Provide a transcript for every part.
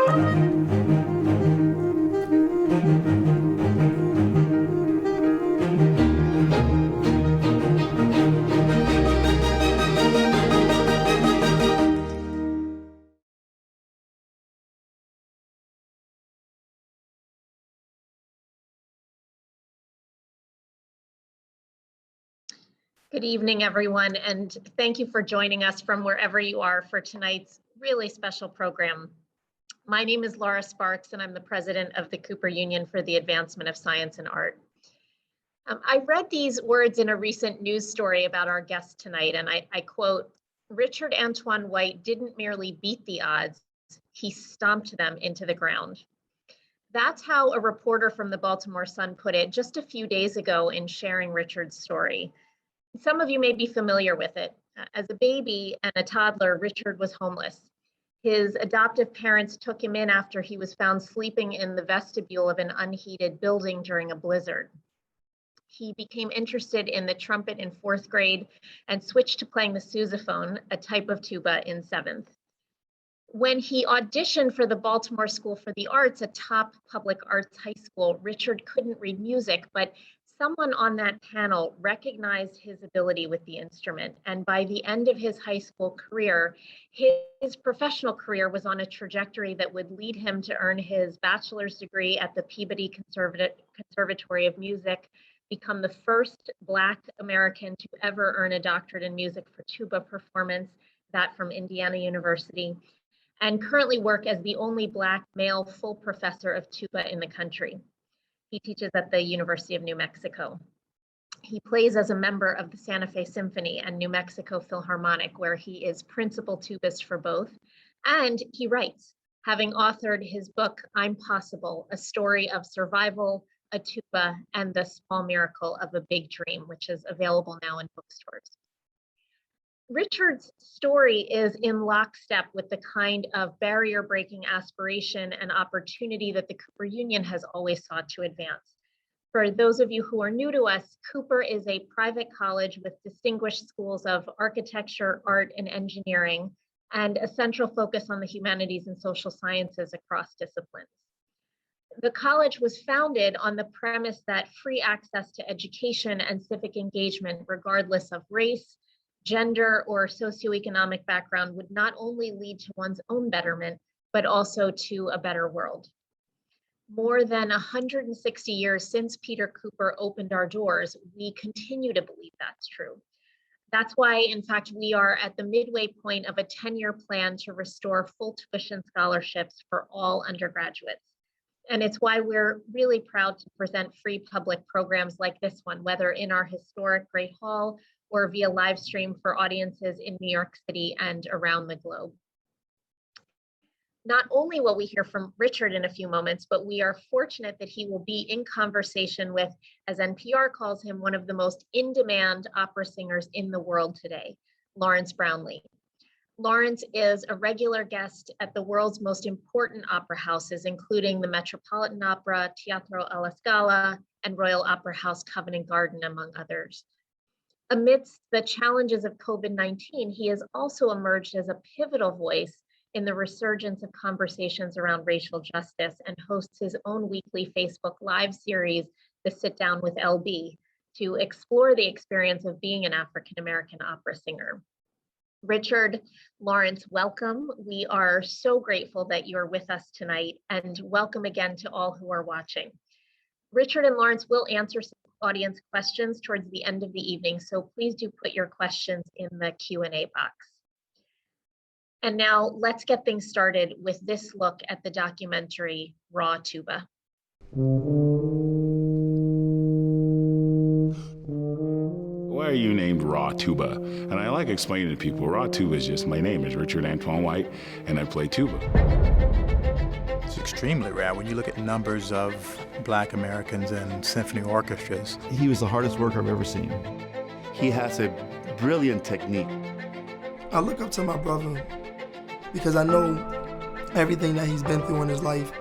Good evening, everyone, and thank you for joining us from wherever you are for tonight's really special program. My name is Laura Sparks, and I'm the president of the Cooper Union for the Advancement of Science and Art. I read these words in a recent news story about our guest tonight, and I quote, "Richard Antoine White didn't merely beat the odds, he stomped them into the ground." That's how a reporter from the Baltimore Sun put it just a few days ago in sharing Richard's story. Some of you may be familiar with it. As a baby and a toddler, Richard was homeless. His adoptive parents took him in after he was found sleeping in the vestibule of an unheated building during a blizzard. He became interested in the trumpet in 4th grade and switched to playing the sousaphone, a type of tuba, in 7th. When he auditioned for the Baltimore School for the Arts, a top public arts high school, Richard couldn't read music, but someone on that panel recognized his ability with the instrument, and by the end of his high school career, his professional career was on a trajectory that would lead him to earn his bachelor's degree at the Peabody Conservatory of Music, become the first Black American to ever earn a doctorate in music for tuba performance, that from Indiana University, and currently work as the only Black male full professor of tuba in the country. He teaches at the University of New Mexico. He plays as a member of the Santa Fe Symphony and New Mexico Philharmonic, where he is principal tubist for both. And he writes, having authored his book, I'm Possible, a story of survival, a tuba, and the small miracle of a big dream, which is available now in bookstores. Richard's story is in lockstep with the kind of barrier-breaking aspiration and opportunity that the Cooper Union has always sought to advance. For those of you who are new to us, Cooper is a private college with distinguished schools of architecture, art, and engineering, and a central focus on the humanities and social sciences across disciplines. The college was founded on the premise that free access to education and civic engagement, regardless of race, gender, or socioeconomic background, would not only lead to one's own betterment, but also to a better world. More than 160 years since Peter Cooper opened our doors, we continue to believe that's true. That's why, in fact, we are at the midway point of a 10-year plan to restore full tuition scholarships for all undergraduates. And it's why we're really proud to present free public programs like this one, whether in our historic Great Hall or via live stream for audiences in New York City and around the globe. Not only will we hear from Richard in a few moments, but we are fortunate that he will be in conversation with, as NPR calls him, one of the most in-demand opera singers in the world today, Lawrence Brownlee. Lawrence is a regular guest at the world's most important opera houses, including the Metropolitan Opera, Teatro alla Scala, and Royal Opera House Covent Garden, among others. Amidst the challenges of COVID-19, he has also emerged as a pivotal voice in the resurgence of conversations around racial justice and hosts his own weekly Facebook Live series, The Sit Down with LB, to explore the experience of being an African-American opera singer. Richard, Lawrence, welcome. We are so grateful that you're with us tonight, and welcome again to all who are watching. Richard and Lawrence will answer some audience questions towards the end of the evening, so please do put your questions in the Q&A box. And now let's get things started with this look at the documentary Raw Tuba. Why are you named Raw Tuba? And I like explaining to people, Raw Tuba is just my name is Richard Antoine White, and I play tuba. It's extremely rare when you look at numbers of Black Americans in symphony orchestras. He was the hardest worker I've ever seen. He has a brilliant technique. I look up to my brother because I know everything that he's been through in his life.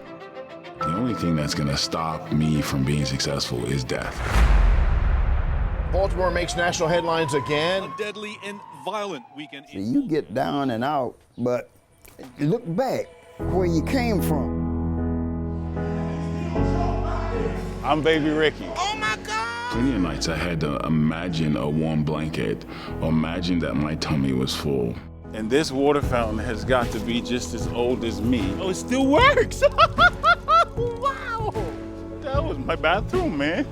The only thing that's gonna stop me from being successful is death. Baltimore makes national headlines again. A deadly and violent weekend. So you get down and out, but look back where you came from. I'm Baby Ricky. Oh my God! Plenty of nights I had to imagine a warm blanket or imagine that my tummy was full. And this water fountain has got to be just as old as me. Oh, it still works! Wow! That was my bathroom, man.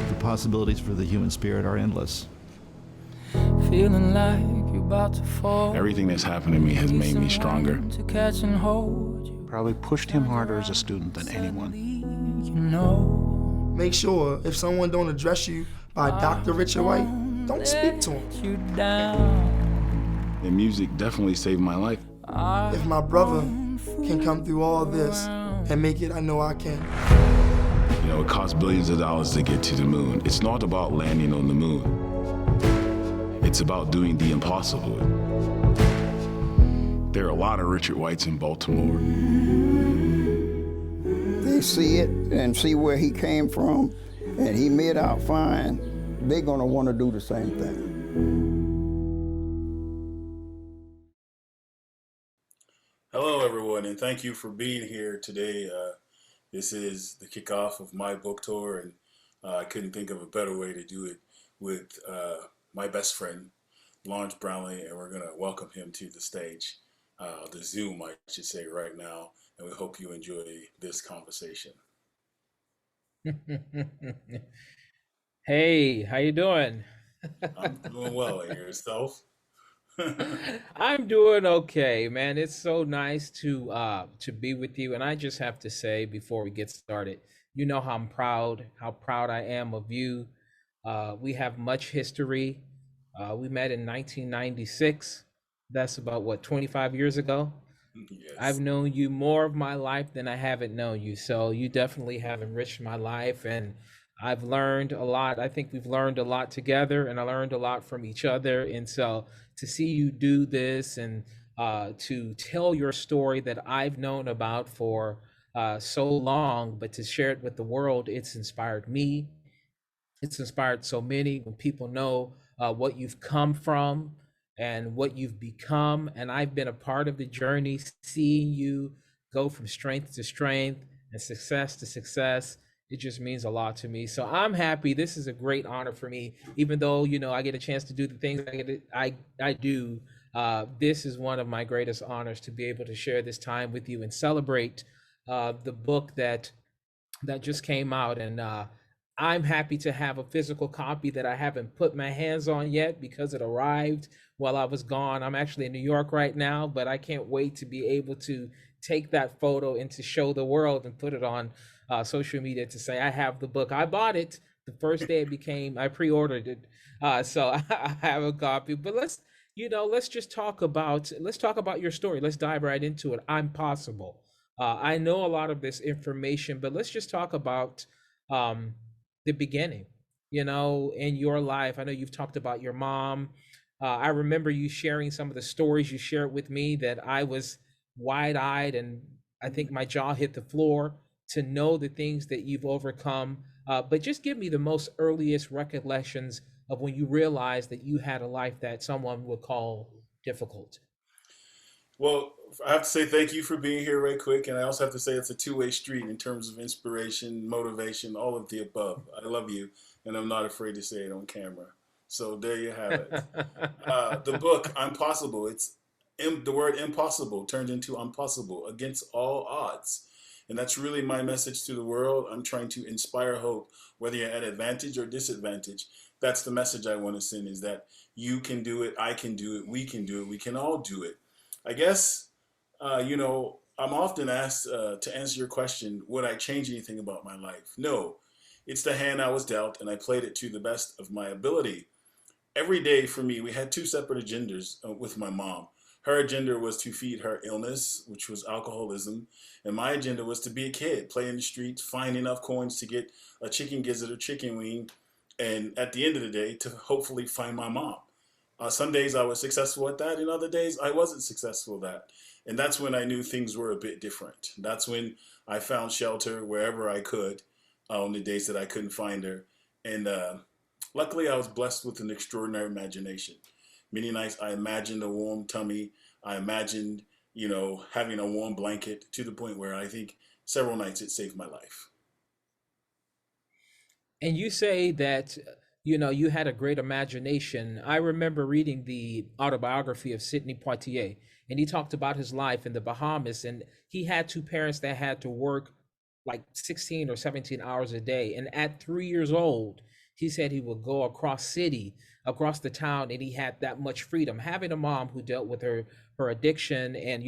The possibilities for the human spirit are endless. Feeling like you're about to fall. Everything that's happened to me has made me stronger. To catch and hold you. Probably pushed him harder as a student than anyone. You know. Make sure if someone don't address you by Dr. Richard White, don't speak to him. You down. And music definitely saved my life. If my brother can come through all this and make it, I know I can. You know, it costs billions of dollars to get to the moon. It's not about landing on the moon. It's about doing the impossible. There are a lot of Richard Whites in Baltimore. They see it and see where he came from, and he made out fine. They're gonna want to do the same thing. Hello, everyone, and thank you for being here today. This is the kickoff of my book tour, and I couldn't think of a better way to do it with my best friend, Lawrence Brownlee, and we're going to welcome him to the stage, the Zoom, I should say, right now, and we hope you enjoy this conversation. Hey, how you doing? I'm doing well, and yourself? I'm doing okay, man. It's so nice to be with you, and I just have to say before we get started, you know how proud I am of you. We have much history. We met in 1996. That's about what, 25 years ago? Yes. I've known you more of my life than I haven't known you. So you definitely have enriched my life, and I've learned a lot. I think we've learned a lot together, and I learned a lot from each other. And so to see you do this and to tell your story that I've known about for so long, but to share it with the world, it's inspired me. It's inspired so many. When people know what you've come from and what you've become, and I've been a part of the journey, seeing you go from strength to strength and success to success, it just means a lot to me. So I'm happy. This is a great honor for me, even though, you know, I get a chance to do the things I do. This is one of my greatest honors to be able to share this time with you and celebrate the book that just came out. And I'm happy to have a physical copy that I haven't put my hands on yet because it arrived while I was gone. I'm actually in New York right now, but I can't wait to be able to take that photo and to show the world and put it on social media to say I have the book. I bought it the first day I pre-ordered it, so I have a copy. But let's just talk about your story. Let's dive right into it. I'm Possible. I know a lot of this information, but let's just talk about the beginning. You know, in your life, I know you've talked about your mom. I remember you sharing some of the stories you shared with me that I was wide-eyed, and I think my jaw hit the floor to know the things that you've overcome. But just give me the most earliest recollections of when you realized that you had a life that someone would call difficult. Well, I have to say thank you for being here right quick. And I also have to say it's a two-way street in terms of inspiration, motivation, all of the above. I love you, and I'm not afraid to say it on camera. So there you have it. The book, I'm Possible. It's the word impossible turned into impossible against all odds. And that's really my message to the world. I'm trying to inspire hope, whether you're at advantage or disadvantage. That's the message I want to send, is that you can do it, I can do it, we can do it, we can all do it. I guess, I'm often asked to answer your question, would I change anything about my life? No, it's the hand I was dealt, and I played it to the best of my ability. Every day for me, we had two separate agendas with my mom. Her agenda was to feed her illness, which was alcoholism, and my agenda was to be a kid, play in the streets, find enough coins to get a chicken gizzard or chicken wing, and at the end of the day, to hopefully find my mom. Some days I was successful at that, and other days I wasn't successful at that. And that's when I knew things were a bit different. That's when I found shelter wherever I could on the days that I couldn't find her. And luckily, I was blessed with an extraordinary imagination. Many nights I imagined a warm tummy. I imagined having a warm blanket, to the point where I think several nights it saved my life. And you say that, you had a great imagination. I remember reading the autobiography of Sidney Poitier, and he talked about his life in the Bahamas, and he had two parents that had to work like 16 or 17 hours a day. And at 3 years old, he said he would go across the town, and he had that much freedom. Having a mom who dealt with her addiction and,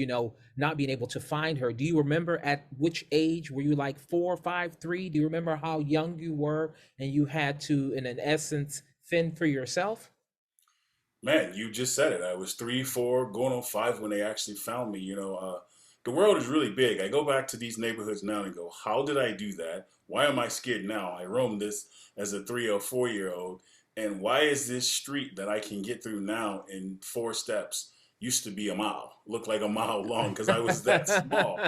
not being able to find her. Do you remember at which age? Were you like 4, 5, 3? Do you remember how young you were and you had to, in an essence, fend for yourself? Man, you just said it. I was 3, 4, going on 5 when they actually found me. The world is really big. I go back to these neighborhoods now and go, how did I do that? Why am I scared now? I roamed this as a 3 or 4-year-old. And why is this street that I can get through now in 4 steps used to be a mile, looked like a mile long because I was that small?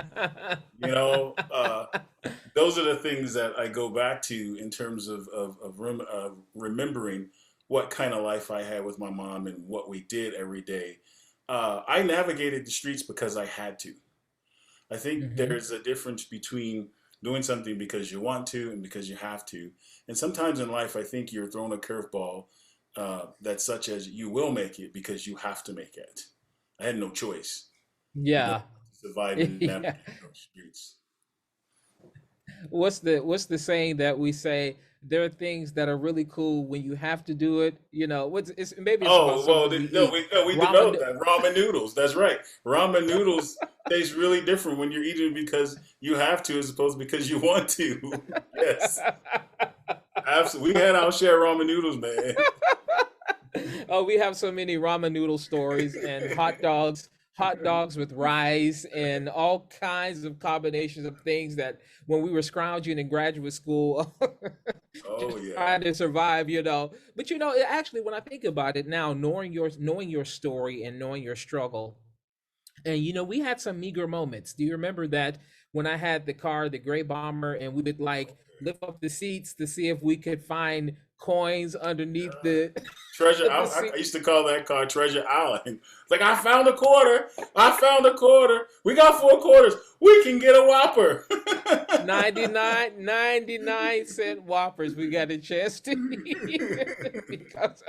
Those are the things that I go back to in terms of remembering what kind of life I had with my mom and what we did every day. I navigated the streets because I had to. I think there's a difference between doing something because you want to and because you have to. And sometimes in life, I think you're thrown a curveball that's such as you will make it because you have to make it. I had no choice. Yeah. To survive in those streets. What's the saying that we say? There are things that are really cool when you have to do it. Maybe it's about something we developed that ramen noodles. That's right. Ramen noodles taste really different when you're eating because you have to, as opposed to because you want to. Yes, absolutely. We had our share of ramen noodles, man. Oh, we have so many ramen noodle stories and hot dogs with rice and all kinds of combinations of things that when we were scrounging in graduate school, trying to survive, But actually, when I think about it now, knowing your story and knowing your struggle, and we had some meager moments. Do you remember that when I had the car, the gray bomber, and we would like lift up the seats to see if we could find coins underneath the Treasure. I used to call that car Treasure Island. Like, I found a quarter. We got 4 quarters. We can get a Whopper. 99 cent Whoppers. We got a chance to eat because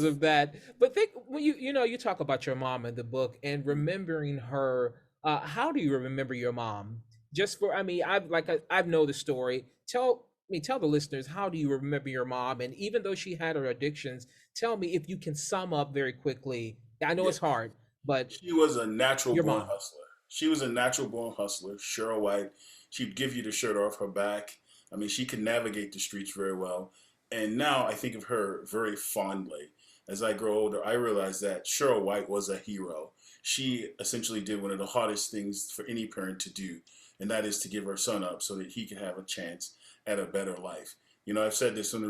of that. But think when you talk about your mom in the book and remembering her. How do you remember your mom? Just for I know the story. Tell the listeners, how do you remember your mom? And even though she had her addictions, tell me if you can sum up very quickly. I know it's hard, but she was a natural born hustler. She was a natural born hustler. R.A.W. White. She'd give you the shirt off her back. I mean, she could navigate the streets very well. And now I think of her very fondly. As I grow older, I realize that R.A.W. White was a hero. She essentially did one of the hardest things for any parent to do, and that is to give her son up so that he could have a chance at a better life. I've said this on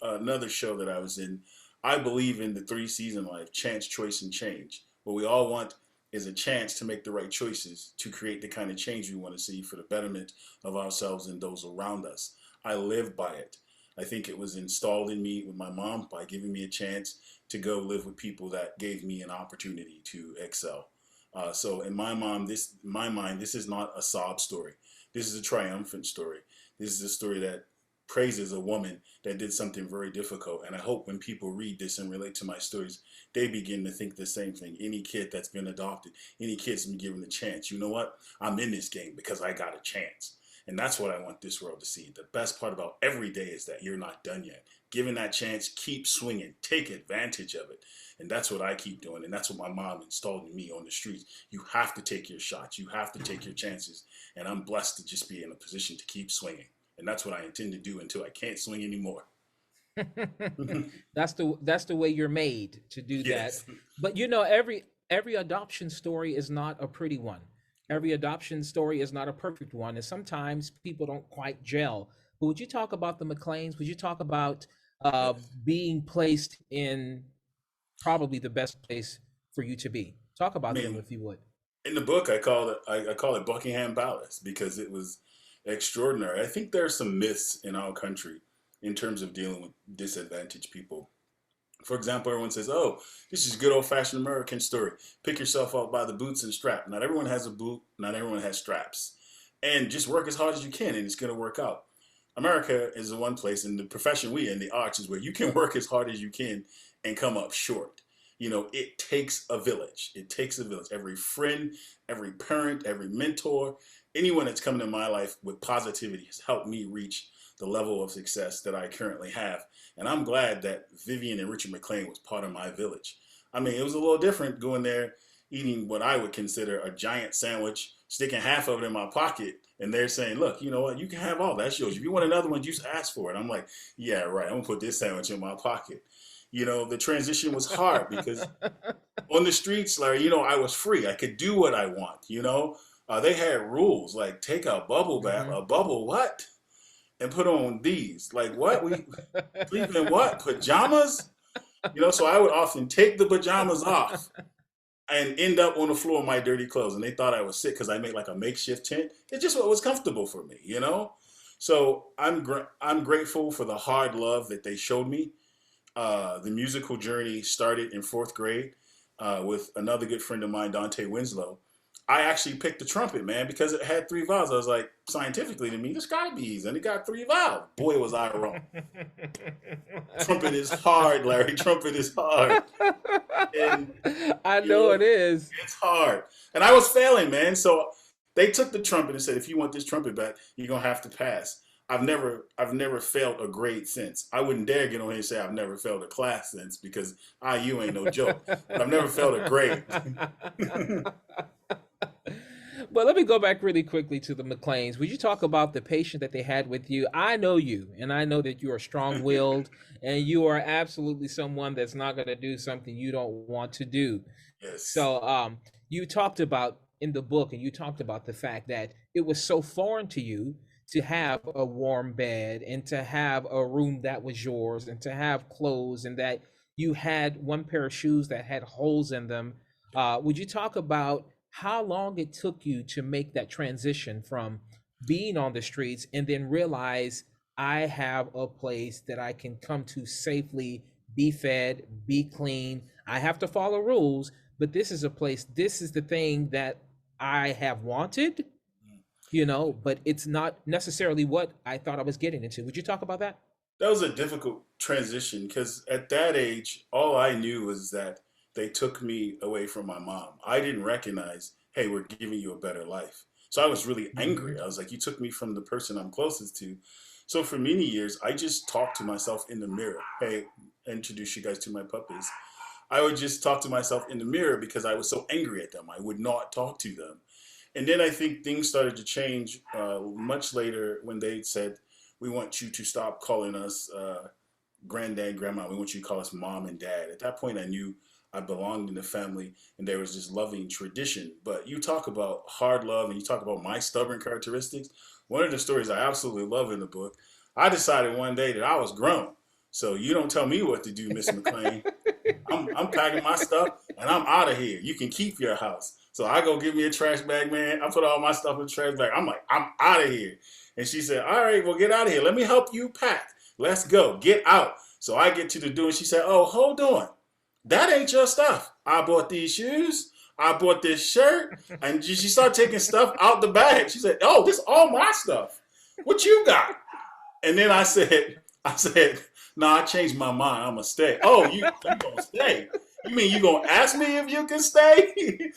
another show that I was in. I believe in the 3-season life: chance, choice, and change. What we all want is a chance to make the right choices to create the kind of change we want to see for the betterment of ourselves and those around us. I live by it. I think it was installed in me with my mom by giving me a chance to go live with people that gave me an opportunity to excel. So in my mind, this is not a sob story. This is a triumphant story. This is a story that praises a woman that did something very difficult. And I hope when people read this and relate to my stories, they begin to think the same thing. Any kid that's been adopted, any kid's been given a chance. You know what? I'm in this game because I got a chance. And that's what I want this world to see. The best part about every day is that you're not done yet. Given that chance, keep swinging. Take advantage of it. And that's what I keep doing. And that's what my mom installed in me on the streets. You have to take your shots. You have to take your chances. And I'm blessed to just be in a position to keep swinging. And that's what I intend to do until I can't swing anymore. That's the way you're made to do Yes. that. But every adoption story is not a pretty one. Every adoption story is not a perfect one, and sometimes people don't quite gel. But would you talk about the McLeans? Would you talk about being placed in probably the best place for you to be? Talk about them if you would. In the book, I call it Buckingham Palace because it was extraordinary. I think there are some myths in our country in terms of dealing with disadvantaged people. For example, everyone says, oh, this is good old-fashioned American story. Pick yourself up by the boots and strap. Not everyone has a boot. Not everyone has straps. And just work as hard as you can, and it's going to work out. America is the one place, in the profession we in, the arts, is where you can work as hard as you can and come up short. It takes a village. It takes a village. Every friend, every parent, every mentor, anyone that's come into my life with positivity has helped me reach the level of success that I currently have. And I'm glad that Vivian and Richard McLean was part of my village. I mean, it was a little different going there, eating what I would consider a giant sandwich, sticking half of it in my pocket, and they're saying, look, you know what, you can have all that's yours. If you want another one, just ask for it. I'm like, yeah, right, I'm gonna put this sandwich in my pocket. The transition was hard because on the streets, Larry, I was free. I could do what I want, They had rules, like take a bubble bath, a bubble what? And put on these. Like what? We sleep in what? Pajamas? So I would often take the pajamas off and end up on the floor in my dirty clothes. And they thought I was sick because I made like a makeshift tent. It's just what was comfortable for me, So I'm grateful for the hard love that they showed me. The musical journey started in 4th grade with another good friend of mine, Dante Winslow. I actually picked the trumpet, man, because it had 3 valves. I was like, scientifically to me, this gotta be easy. And it got 3 valves. Boy, was I wrong. Trumpet is hard, Larry. Trumpet is hard. And, I know it is. It's hard. And I was failing, man. So they took the trumpet and said, if you want this trumpet back, you're gonna have to pass. I've never failed a grade since. I wouldn't dare get on here and say I've never failed a class since, because IU ain't no joke. But I've never failed a grade. But let me go back really quickly to the McLeans. Would you talk about the patience that they had with you? I know you, and I know that you are strong-willed, and you are absolutely someone that's not going to do something you don't want to do. Yes. So you talked about in the book, and you talked about the fact that it was so foreign to you to have a warm bed and to have a room that was yours and to have clothes, and that you had one pair of shoes that had holes in them. Would you talk about how long it took you to make that transition from being on the streets and then realize I have a place that I can come to safely, be fed, be clean. I have to follow rules, but this is a place, this is the thing that I have wanted, but it's not necessarily what I thought I was getting into. Would you talk about that? That was a difficult transition because at that age, all I knew was that they took me away from my mom. I didn't recognize, hey, we're giving you a better life. So I was really angry. I was like, you took me from the person I'm closest to. So for many years, I just talked to myself in the mirror. Hey, introduce you guys to my puppies. I would just talk to myself in the mirror because I was so angry at them. I would not talk to them. And then I think things started to change much later when they said, we want you to stop calling us granddad, grandma. We want you to call us mom and dad. At that point, I knew I belonged in the family and there was this loving tradition. But you talk about hard love and you talk about my stubborn characteristics. One of the stories I absolutely love in the book, I decided one day that I was grown. So you don't tell me what to do, Miss McLean. I'm packing my stuff and I'm out of here. You can keep your house. So I go get me a trash bag, man. I put all my stuff in the trash bag. I'm like, I'm out of here. And she said, all right, well, get out of here. Let me help you pack. Let's go. Get out. So I get to the door and she said, oh, hold on. That ain't your stuff. I bought these shoes. I bought this shirt. And she started taking stuff out the bag. She said, oh, this is all my stuff. What you got? And then I said, no, I changed my mind. I'm going to stay. Oh, you going to stay? You mean you going to ask me if you can stay?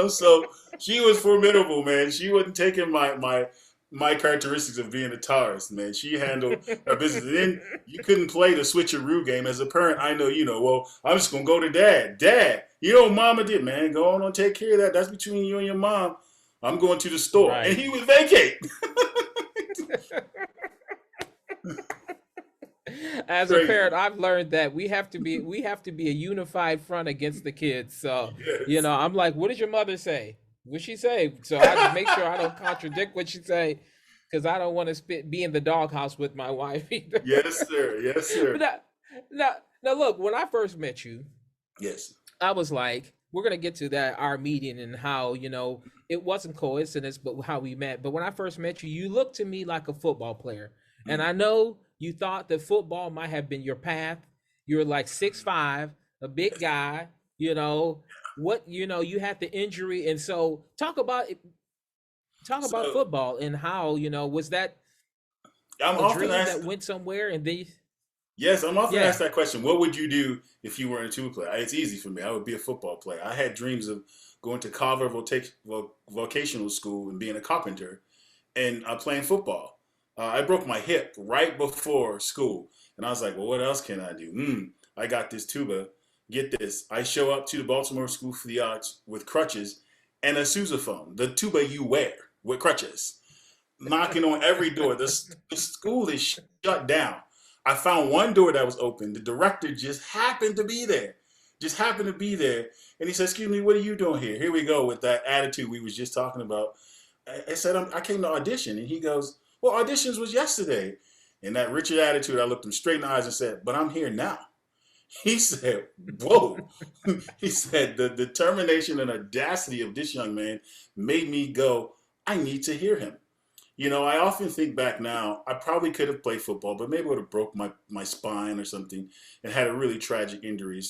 So she was formidable, man. She wasn't taking my characteristics of being a Taurus, man. She handled her business. And then you couldn't play the switcheroo game. As a parent, I know, well, I'm just going to go to dad. Dad, what mama did, man. Go on and take care of that. That's between you and your mom. I'm going to the store. Right. And he would vacate. As a parent, I've learned that we have to be a unified front against the kids. So, yes. I'm like, what did your mother say? What'd she say? So I have to make sure I don't contradict what she say, because I don't want to be in the doghouse with my wife either. Yes, sir. Yes, sir. Now, look, when I first met you, yes, I was like, we're gonna get to our meeting and how it wasn't coincidence, but how we met. But when I first met you, you looked to me like a football player, and I know you thought that football might have been your path, You're like 6'5", a big guy, you know, you had the injury. And so talk about So football and how, was that I'm a often dream that asked, went somewhere and then, yes, I'm often yeah. asked that question. What would you do if you weren't a tuba player? It's easy for me. I would be a football player. I had dreams of going to Carver Vocational School and being a carpenter and playing football. I broke my hip right before school. And I was like, well, what else can I do? I got this tuba. Get this. I show up to the Baltimore School for the Arts with crutches and a sousaphone, the tuba you wear with crutches, knocking on every door. The school is shut down. I found one door that was open. The director just happened to be there. Just happened to be there. And he said, excuse me, what are you doing here? Here we go with that attitude we was just talking about. I said, I came to audition. And he goes, well, auditions was yesterday. And that Richard attitude, I looked him straight in the eyes and said, but I'm here now. He said, whoa. He said, the determination and audacity of this young man made me go, I need to hear him. I often think back now, I probably could have played football, but maybe I would have broke my spine or something and had a really tragic injury.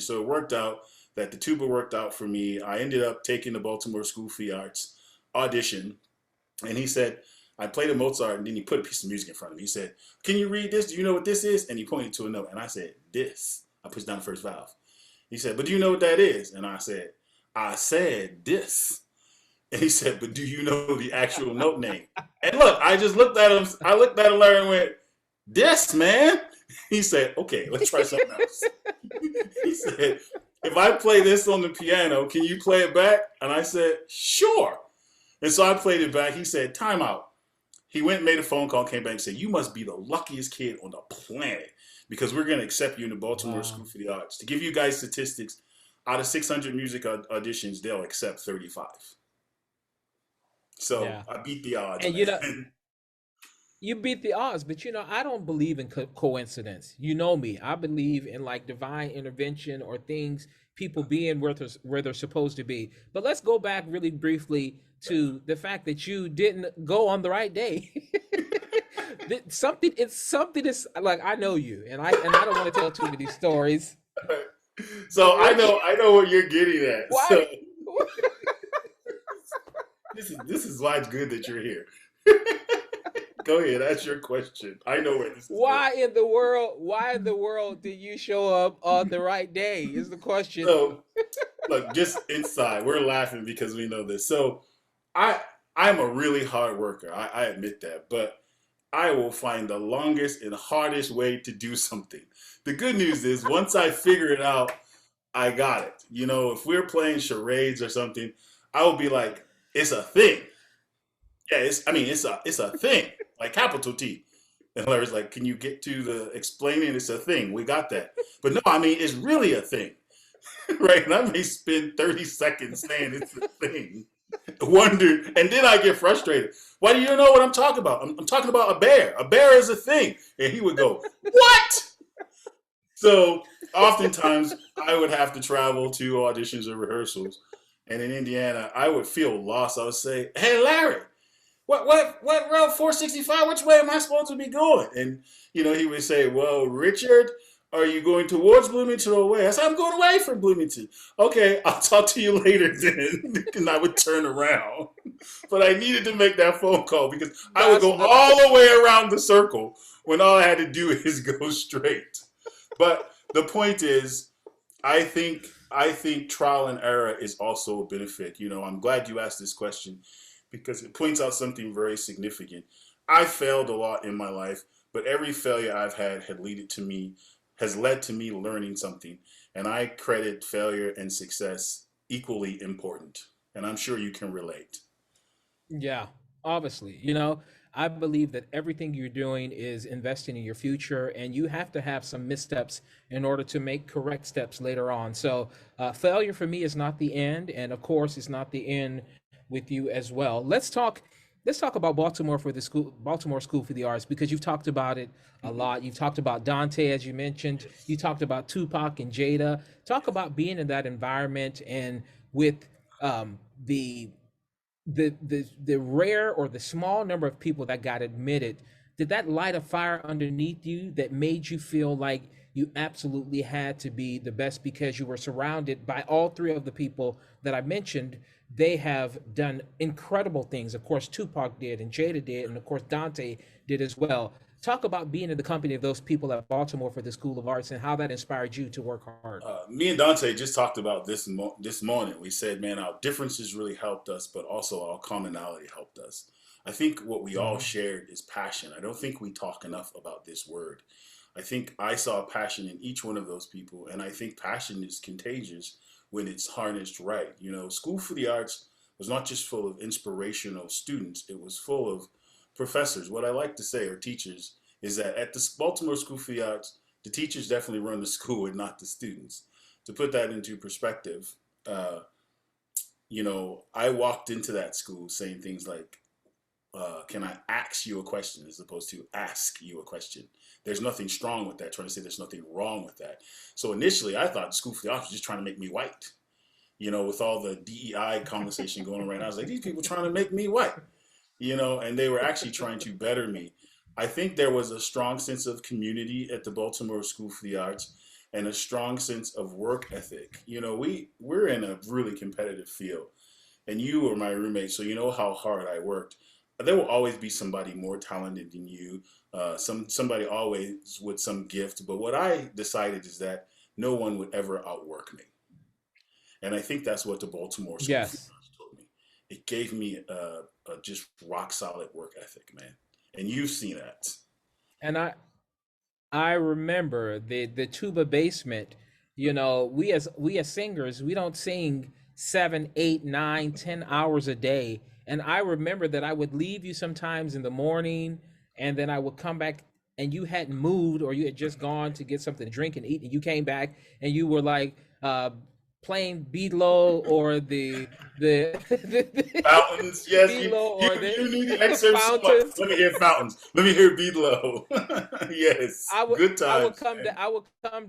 So it worked out that the tuba worked out for me. I ended up taking the Baltimore School for the Arts audition. And he said, I played a Mozart, and then he put a piece of music in front of me. He said, can you read this? Do you know what this is? And he pointed to a note. And I said, this. I pushed down the first valve. He said, but do you know what that is? And I said, this. And he said, but do you know the actual note name? And look, I just looked at him. I looked at Larry and went, this, man. He said, okay, let's try something else. He said, if I play this on the piano, can you play it back? And I said, sure. And so I played it back. He said, time out. He went and made a phone call, came back and said, you must be the luckiest kid on the planet because we're going to accept you in the Baltimore School for the Arts. To give you guys statistics, out of 600 music auditions, they'll accept 35. So yeah. I beat the odds. And you beat the odds, but I don't believe in coincidence. You know me. I believe in like divine intervention or things, people being where they're supposed to be. But let's go back really briefly to the fact that you didn't go on the right day. Something is like, I know you, and I don't want to tell too many stories. So I know what you're getting at. Why? So, this is why it's good that you're here. Go ahead, that's your question. I know where this is. Why in the world did you show up on the right day is the question. So look, just inside, we're laughing because we know this. So I'm a really hard worker. I admit that, but I will find the longest and hardest way to do something. The good news is once I figure it out, I got it. If we're playing charades or something, I will be like, it's a thing. Yeah, it's a thing, like capital T. And Larry's like, can you get to the explaining? It's a thing. We got that. But no, it's really a thing. Right? And I may spend 30 seconds saying it's a thing. Wonder, and then I get frustrated. Why do you know what I'm talking about? I'm talking about a bear. A bear is a thing. And he would go, what? So oftentimes I would have to travel to auditions or rehearsals. And in Indiana, I would feel lost. I would say, hey, Larry, what route 465? Which way am I supposed to be going? And, he would say, well, Richard, are you going towards Bloomington or away? I said, I'm going away from Bloomington. Okay, I'll talk to you later then. And I would turn around. But I needed to make that phone call because I would go all the way around the circle when all I had to do is go straight. But the point is, I think trial and error is also a benefit. I'm glad you asked this question because it points out something very significant. I failed a lot in my life, but every failure I've had has led to me learning something. And I credit failure and success equally important. And I'm sure you can relate. Yeah, obviously. I believe that everything you're doing is investing in your future, and you have to have some missteps in order to make correct steps later on. So failure for me is not the end. And of course, it's not the end with you as well. Let's talk about Baltimore School for the Arts, because you've talked about it a lot. You've talked about Dante, as you mentioned. You talked about Tupac and Jada. Talk about being in that environment and with the rare or the small number of people that got admitted. Did that light a fire underneath you that made you feel like you absolutely had to be the best because you were surrounded by all three of the people that I mentioned. They have done incredible things. Of course, Tupac did, and Jada did, and of course, Dante did as well. Talk about being in the company of those people at Baltimore for the School of Arts and how that inspired you to work hard. Me and Dante just talked about this morning. We said, man, our differences really helped us, but also our commonality helped us. I think what we all shared is passion. I don't think we talk enough about this word. I think I saw passion in each one of those people, and I think passion is contagious when it's harnessed right. You know, School for the Arts was not just full of inspirational students, it was full of professors. What I like to say, or teachers, is that at the Baltimore School for the Arts, the teachers definitely run the school and not the students. To put that into perspective, you know, I walked into that school saying things like, can I ask you a question as opposed to ask you a question? There's nothing strong with that, trying to say there's nothing wrong with that. So initially I thought School for the Arts was just trying to make me white. You know, with all the DEI conversation going on right now, I was like, these people trying to make me white, you know, and they were actually trying to better me. I think there was a strong sense of community at the Baltimore School for the Arts and a strong sense of work ethic. You know, we're in a really competitive field, and you were my roommate, so you know how hard I worked. There will always be somebody more talented than you, somebody always with some gift. But what I decided is that no one would ever outwork me. And I think that's what the Baltimore School of the Arts told me. It gave me a just rock solid work ethic, man. And you've seen that. And I remember the tuba basement. You know, we as singers, we don't sing 7, 8, 9, 10 hours a day. And I remember that I would leave you sometimes in the morning, and then I would come back and you hadn't moved, or you had just gone to get something to drink and eat, and you came back and you were like playing Below or the Fountains. Yes, you need the excerpts. Let me hear Fountains. Let me hear Below. Yes, good times. I would come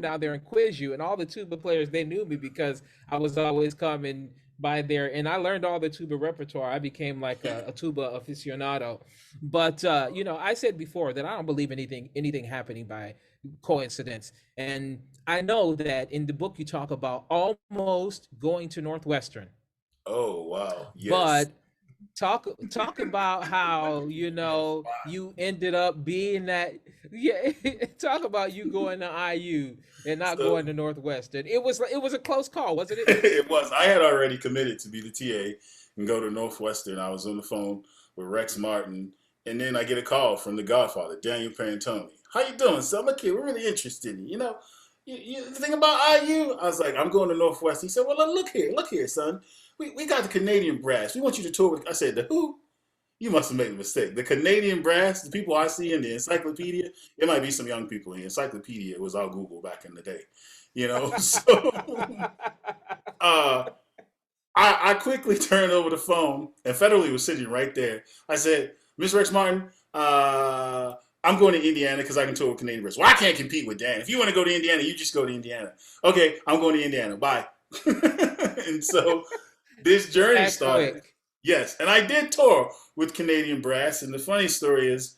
down there and quiz you, and all the tuba players, they knew me because I was always coming by there, and I learned all the tuba repertoire. I became like a tuba aficionado. But you know, I said before that I don't believe anything happening by coincidence, and I know that in the book you talk about almost going to Northwestern. Oh wow! Yes. But talk about how, you know, you ended up being that. Yeah, talk about you going to IU and not going to Northwestern. It was a close call, wasn't it? It was. I had already committed to be the TA and go to Northwestern. I was on the phone with Rex Martin, and then I get a call from the Godfather, Daniel Pantoni. How you doing, son? Look here, we're really interested in you. Know, you think about IU? I was like, I'm going to Northwestern. He said, well, look here, son. We got the Canadian brass. We want you to tour with. I said, the who? You must have made a mistake. The Canadian brass, the people I see in the encyclopedia, it might be some young people in the encyclopedia. It was all Google back in the day, you know. So I quickly turned over the phone, and Federally was sitting right there. I said, Miss Rex Martin, I'm going to Indiana because I can tour with Canadian brass. Well, I can't compete with Dan. If you want to go to Indiana, you just go to Indiana. Okay, I'm going to Indiana. Bye. And so this journey started. Quick. Yes, and I did tour with Canadian brass, and the funny story is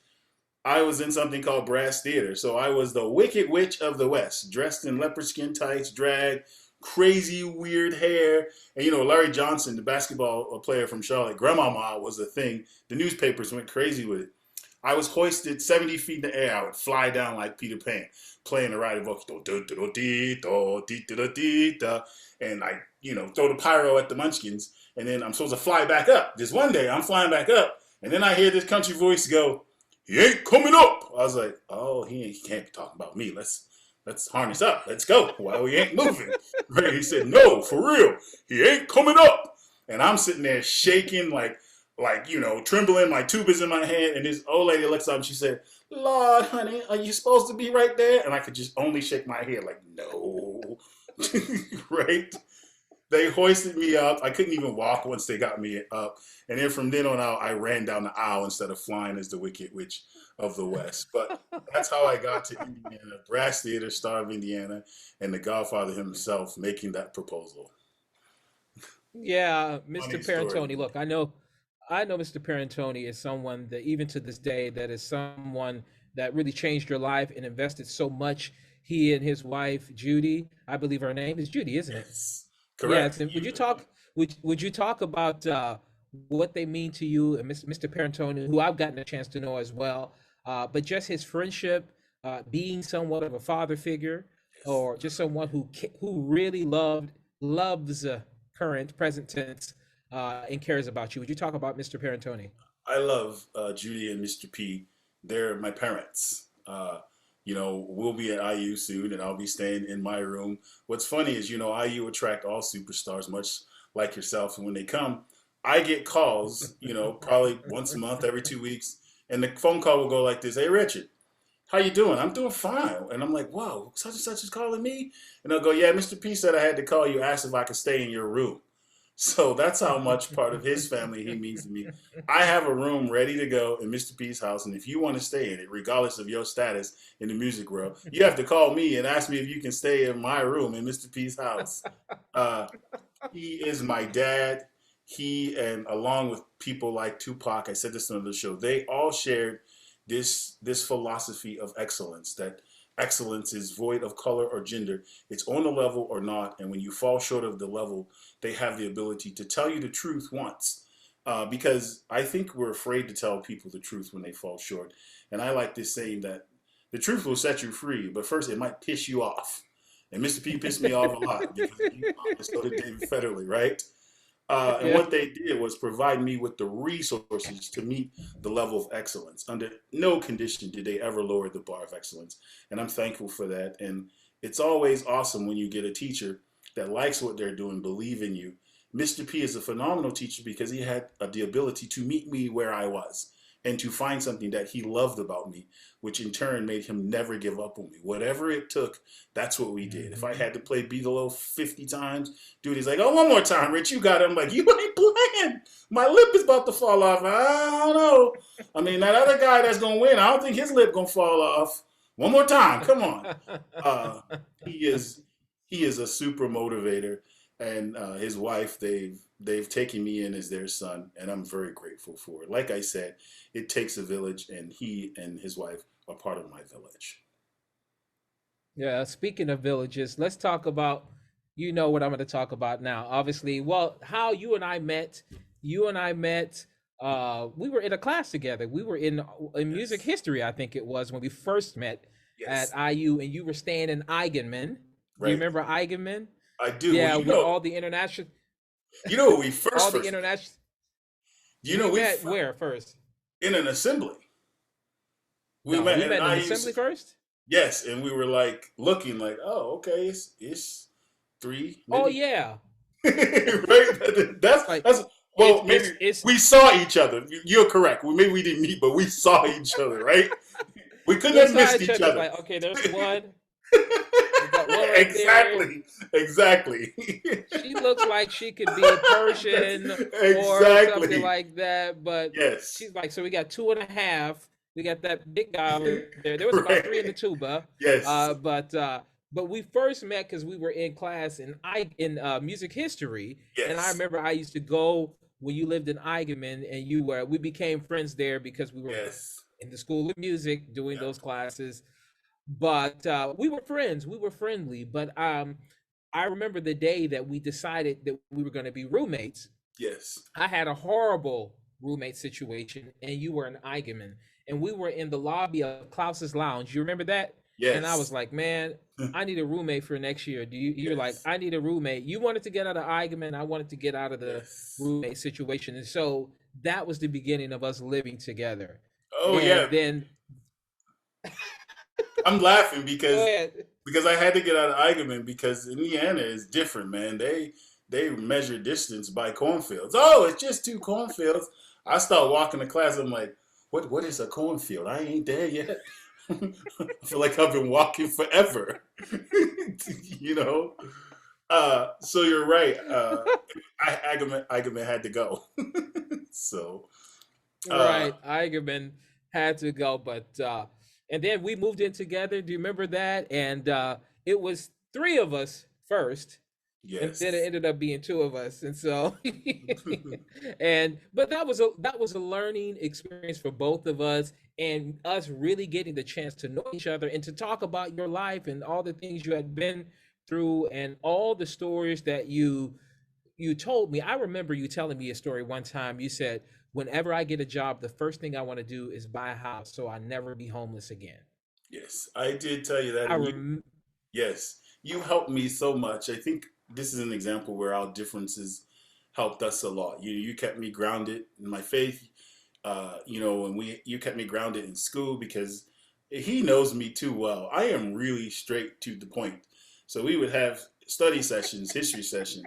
I was in something called Brass Theater. So I was the Wicked Witch of the West, dressed in leopard skin tights, drag, crazy weird hair. And you know, Larry Johnson, the basketball player from Charlotte, Grandmama was a thing. The newspapers went crazy with it. I was hoisted 70 feet in the air. I would fly down like Peter Pan, playing the riding vocal, and I, you know, throw the pyro at the Munchkins. And then I'm supposed to fly back up. This one day I'm flying back up, and then I hear this country voice go, "He ain't coming up." I was like, "Oh, he can't be talking about me. Let's harness up. Let's go while we ain't moving." Right? He said, "No, for real, he ain't coming up." And I'm sitting there shaking, like you know, trembling, my tubas in my hand. And this old lady looks up and she said, "Lord, honey, are you supposed to be right there?" And I could just only shake my head, like, no. Right? They hoisted me up. I couldn't even walk once they got me up. And then from then on out, I ran down the aisle instead of flying as the Wicked Witch of the West. But that's how I got to Indiana. Brass Theater, Star of Indiana, and the Godfather himself making that proposal. Yeah, Mr. Parentoni. Look, I know Mr. Parentoni is someone that even to this day, that is someone that really changed your life and invested so much. He and his wife, Judy, I believe her name is Judy, isn't it? Yes, Yes. correct. And would you talk about what they mean to you and Mr. Perantoni, who I've gotten a chance to know as well, but just his friendship, being somewhat of a father figure, or just someone who really loves current present tense and cares about you. Would you talk about Mr. Perantoni? I love Judy and Mr. P. They're my parents. We'll be at IU soon, and I'll be staying in my room. What's funny is, IU attract all superstars, much like yourself. And when they come, I get calls, probably once a month, every 2 weeks, and the phone call will go like this: "Hey, Richard, how you doing?" "I'm doing fine." And I'm like, "Whoa, such and such is calling me?" And they'll go, "Yeah, Mr. P said I had to call you, asked if I could stay in your room." So that's how much part of his family he means to me. I have a room ready to go in Mr. P's house, and if you want to stay in it, regardless of your status in the music world, you have to call me and ask me if you can stay in my room in Mr. P's house. He is my dad. He, and along with people like Tupac, I said this on the show, they all shared this philosophy of excellence, that excellence is void of color or gender. It's on a level or not. And when you fall short of the level, they have the ability to tell you the truth once. Because I think we're afraid to tell people the truth when they fall short. And I like this saying that the truth will set you free, but first it might piss you off. And Mr. P pissed me off a lot because so did David Federley, right? And what they did was provide me with the resources to meet the level of excellence. Under no condition did they ever lower the bar of excellence. And I'm thankful for that. And it's always awesome when you get a teacher that likes what they're doing, believe in you. Mr. P is a phenomenal teacher because he had the ability to meet me where I was and to find something that he loved about me, which in turn made him never give up on me. Whatever it took, that's what we did. If I had to play Beatles 50 times, dude, he's like, "Oh, one more time, Rich, you got it." I'm like, "You ain't playing. My lip is about to fall off." "I don't know. I mean, that other guy that's going to win, I don't think his lip going to fall off. One more time. Come on." He is a super motivator. And his wife, they've taken me in as their son, and I'm very grateful for it. Like I said, it takes a village, and he and his wife are part of my village. Yeah, speaking of villages, let's talk about, what I'm going to talk about now. Obviously, well, how you and I met. We were in a class together. We were in music history, I think it was, when we first met at IU, and you were staying in Eigenman. Right. Do you remember Eigenman? I do. Yeah, with all the international. We first. The international. We met where first? In an assembly. We met in an assembly first. Yes, and we were like looking like, oh, okay, it's 3. Maybe. Oh yeah. Right. That's well. We saw each other. You're correct. Maybe we didn't meet, but we saw each other. Right. We couldn't have missed each other. Like, okay, there's one. Exactly. She looks like she could be Persian or something like that, but she's like, so we got 2.5. We got that big guy over there. There was about 3 in the tuba. Yes. But we first met because we were in class in music history, and I remember I used to go when you lived in Eigenman, and we became friends there because we were in the School of Music doing those classes. But we were friends. We were friendly. But I remember the day that we decided that we were going to be roommates. Yes. I had a horrible roommate situation, and you were in Eigenman, and we were in the lobby of Klaus's Lounge. You remember that? Yes. And I was like, man, I need a roommate for next year. You're like, I need a roommate. You wanted to get out of Eigenman. I wanted to get out of the roommate situation. And so that was the beginning of us living together. Oh, and then I'm laughing because I had to get out of Eigenman because Indiana is different, man. They measure distance by cornfields. Oh, it's just 2 cornfields. I start walking to class. I'm like, what is a cornfield? I ain't there yet. I feel like I've been walking forever. So you're right. Eigenman had to go. So right, Eigenman had to go, but and then we moved in together. Do you remember that? And it was 3 of us first, And Yes. then it ended up being two of us. And so but that was a learning experience for both of us, and us really getting the chance to know each other and to talk about your life and all the things you had been through and all the stories that you told me. I remember you telling me a story one time. You said, whenever I get a job, the first thing I want to do is buy a house so I never be homeless again. Yes, I did tell you that. I And rem yes, you helped me so much. I think this is an example where our differences helped us a lot. You kept me grounded in my faith. And you kept me grounded in school because he knows me too well. I am really straight to the point. So we would have study sessions, history session.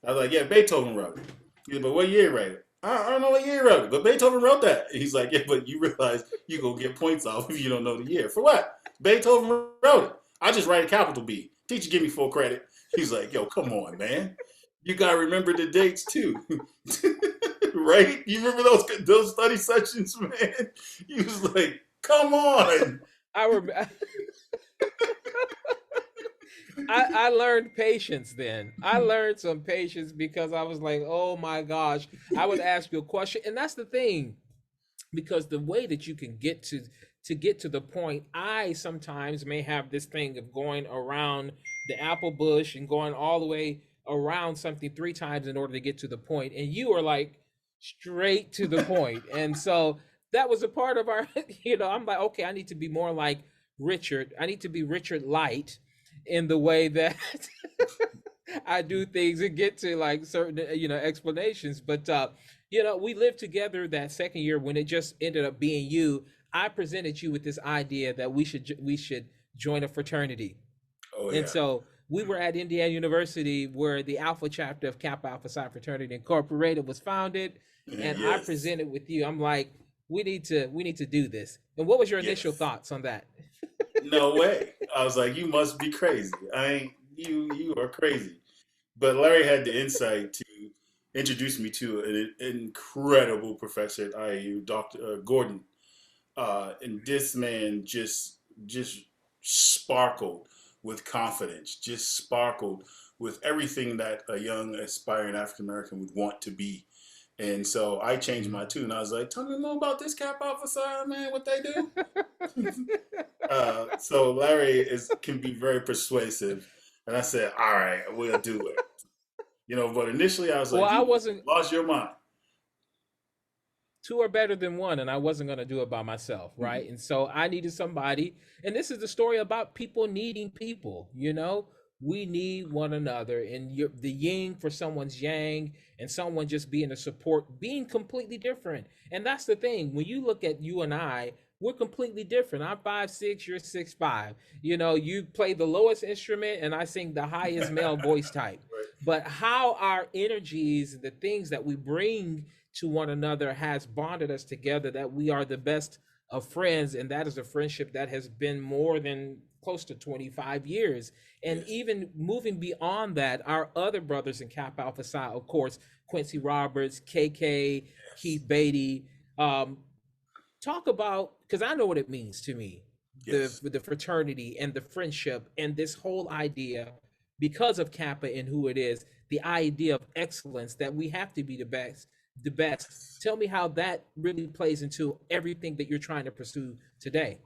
I was like, yeah, Beethoven wrote it. He's like, but what year he wrote it? I don't know what year he wrote it, but Beethoven wrote that. He's like, yeah, but you realize you gonna get points off if you don't know the year. For what? Beethoven wrote it. I just write a capital B. Teacher, give me full credit. He's like, yo, come on, man. You gotta remember the dates too. Right? You remember those study sessions, man? He was like, come on. I remember. I learned patience then. I learned some patience because I was like, oh my gosh. I would ask you a question. And that's the thing, because the way that you can get to the point, I sometimes may have this thing of going around the apple bush and going all the way around something 3 times in order to get to the point. And you are like straight to the point. And so that was a part of our, I'm like, okay, I need to be more like Richard. I need to be Richard Light in the way that I do things and get to like certain, explanations. But, we lived together that second year when it just ended up being you. I presented you with this idea that we should join a fraternity. Oh, yeah. And so we were at Indiana University where the Alpha chapter of Kappa Alpha Psi Fraternity Incorporated was founded. And I Yes. presented with you. I'm like, we need to do this. And what was your initial thoughts on that? No way. I was like, you must be crazy. You are crazy. But Larry had the insight to introduce me to an incredible professor at IU, Dr. Gordon. And this man just sparkled with confidence, just sparkled with everything that a young aspiring African American would want to be. And so I changed my tune. I was like, tell me more about this Kappa Alpha Psi, man, what they do. So Larry can be very persuasive. And I said, all right, we'll do it. But initially I was like, I you wasn't. lost your mind. Two are better than one, and I wasn't going to do it by myself, right? Mm-hmm. And so I needed somebody, and this is the story about people needing people. We need one another, and the yin for someone's yang, and someone just being a support, being completely different. And that's the thing. When you look at you and I, we're completely different. I'm 5'6", you're 6'5". You play the lowest instrument, and I sing the highest male voice type. Right. But how our energies, the things that we bring to one another has bonded us together, that we are the best of friends. And that is a friendship that has been more than close to 25 years. And yes. Even moving beyond that, our other brothers in Kappa Alpha Psi, of course, Quincy Roberts, KK, yes. Keith Beatty, talk about, because I know what it means to me, yes. the fraternity and the friendship and this whole idea, because of Kappa and who it is, the idea of excellence, that we have to be the best. Tell me how that really plays into everything that you're trying to pursue today.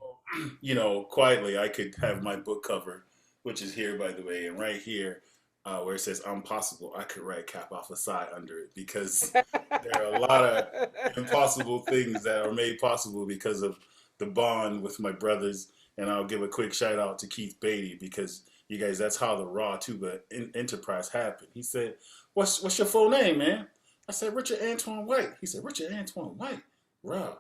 Quietly, I could have my book cover, which is here, by the way, and right here, where it says "I'm possible," I could write Kappa Alpha Psi under it, because there are a lot of impossible things that are made possible because of the bond with my brothers. And I'll give a quick shout out to Keith Beatty, because you guys, that's how the R.A.W. Tuba enterprise happened. He said, "What's your full name, man?" I said, "Richard Antoine White." He said, "Richard Antoine White? R.A.W.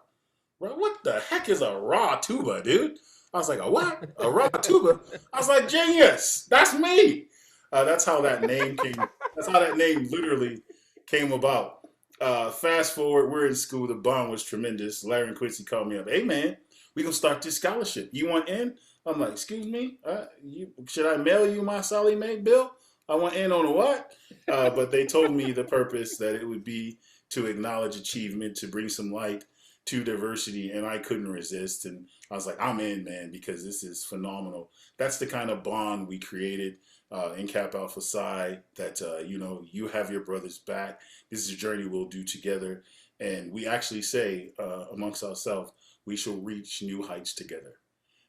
What the heck is a R.A.W. Tuba, dude?" I was like, "A what? A R.A.W. Tuba?" I was like, "Genius! That's me." That's how that name came. That's how that name literally came about. Fast forward, we're in school. The bond was tremendous. Larry and Quincy called me up. "Hey, man, we gonna start this scholarship. You want in?" I'm like, "Excuse me? Should I mail you my Sallie Mae bill? I want in on a what?" But they told me the purpose, that it would be to acknowledge achievement, to bring some light to diversity, and I couldn't resist. And I was like, I'm in, man, because this is phenomenal. That's the kind of bond we created. in Kappa Alpha Psi that, you have your brother's back. This is a journey we'll do together. And we actually say amongst ourselves, we shall reach new heights together.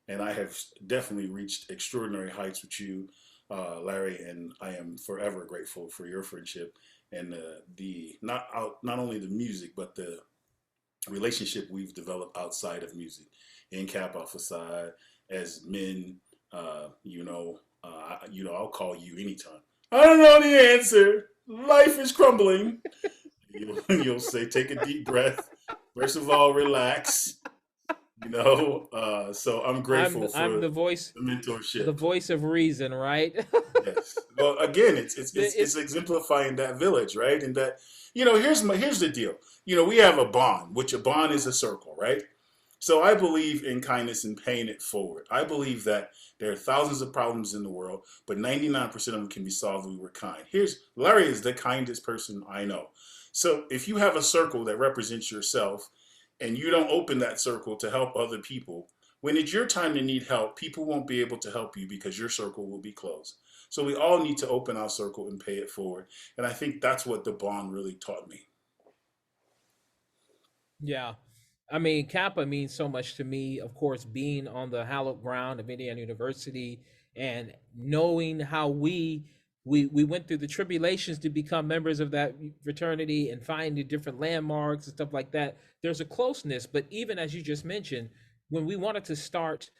And I have definitely reached extraordinary heights with you, Larry, and I am forever grateful for your friendship and not only the music, but the relationship we've developed outside of music in Kappa Alpha Psi as men. I'll call you anytime. I don't know the answer. Life is crumbling. You'll say, take a deep breath. First of all, relax. So I'm grateful for I'm the voice, the mentorship. the voice of reason, right? Yes. Well, again, it's exemplifying that village, right? And that, here's the deal. We have a bond, which a bond is a circle, right? So I believe in kindness and paying it forward. I believe that there are thousands of problems in the world, but 99% of them can be solved if we were kind. Larry is the kindest person I know. So if you have a circle that represents yourself and you don't open that circle to help other people, when it's your time to need help, people won't be able to help you because your circle will be closed. So we all need to open our circle and pay it forward. And I think that's what the bond really taught me. Yeah. I mean, Kappa means so much to me, of course, being on the hallowed ground of Indiana University and knowing how we went through the tribulations to become members of that fraternity and finding different landmarks and stuff like that. There's a closeness, but even as you just mentioned, when we wanted to start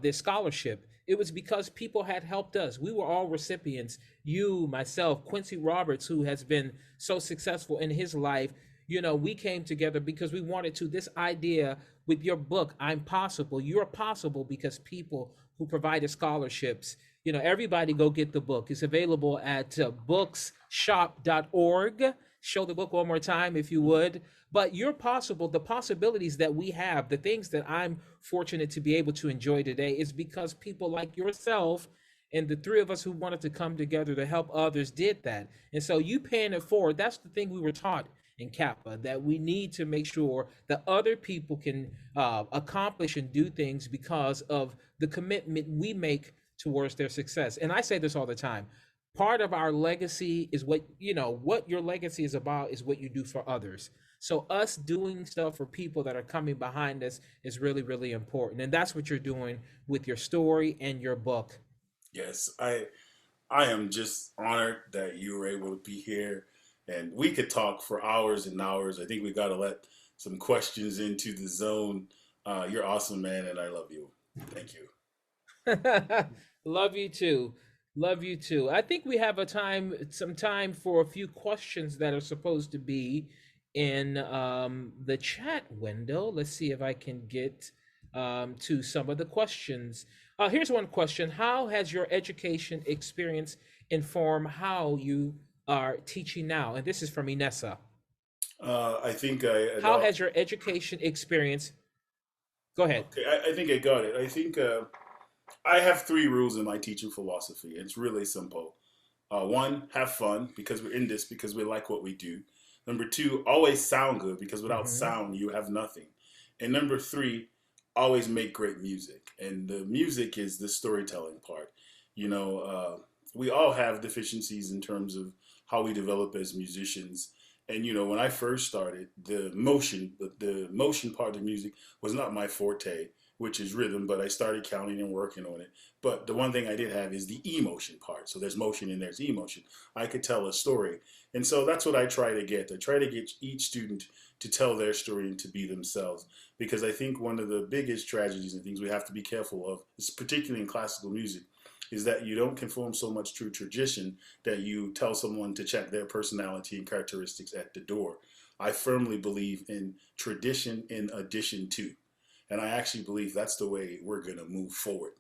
this scholarship, it was because people had helped us. We were all recipients. You, myself, Quincy Roberts, who has been so successful in his life, we came together because we wanted to. This idea with your book, I'm Possible, you're possible because people who provided scholarships, everybody go get the book. It's available at bookshop.org. Show the book one more time, if you would. But you're possible. The possibilities that we have, the things that I'm fortunate to be able to enjoy today is because people like yourself and the three of us who wanted to come together to help others did that. And so you paying it forward, that's the thing we were taught in Kappa, that we need to make sure that other people can accomplish and do things because of the commitment we make towards their success. And I say this all the time. Part of our legacy is what your legacy is about is what you do for others. So us doing stuff for people that are coming behind us is really, really important. And that's what you're doing with your story and your book. Yes, I am just honored that you were able to be here. And we could talk for hours and hours. I think we got to let some questions into the zone. You're awesome, man, and I love you. Thank you. Love you too. Love you too. I think we have some time for a few questions that are supposed to be in the chat window. Let's see if I can get to some of the questions. Here's one question. How has your education experience informed how you are teaching now? And this is from Inessa. I think How has your education experience? Go ahead. Okay, I think I got it. I think I have 3 rules in my teaching philosophy. It's really simple. 1, have fun because we're in this because we like what we do. Number 2, always sound good because without sound you have nothing. And number 3, always make great music. And the music is the storytelling part. We all have deficiencies in terms of how we develop as musicians. And when I first started, the motion part of music was not my forte, which is rhythm, but I started counting and working on it. But the one thing I did have is the emotion part. So there's motion and there's emotion. I could tell a story. And so that's what I try to get. I try to get each student to tell their story and to be themselves. Because I think one of the biggest tragedies and things we have to be careful of, is particularly in classical music, is that you don't conform so much to tradition that you tell someone to check their personality and characteristics at the door. I firmly believe in tradition in addition to. And I actually believe that's the way we're going to move forward.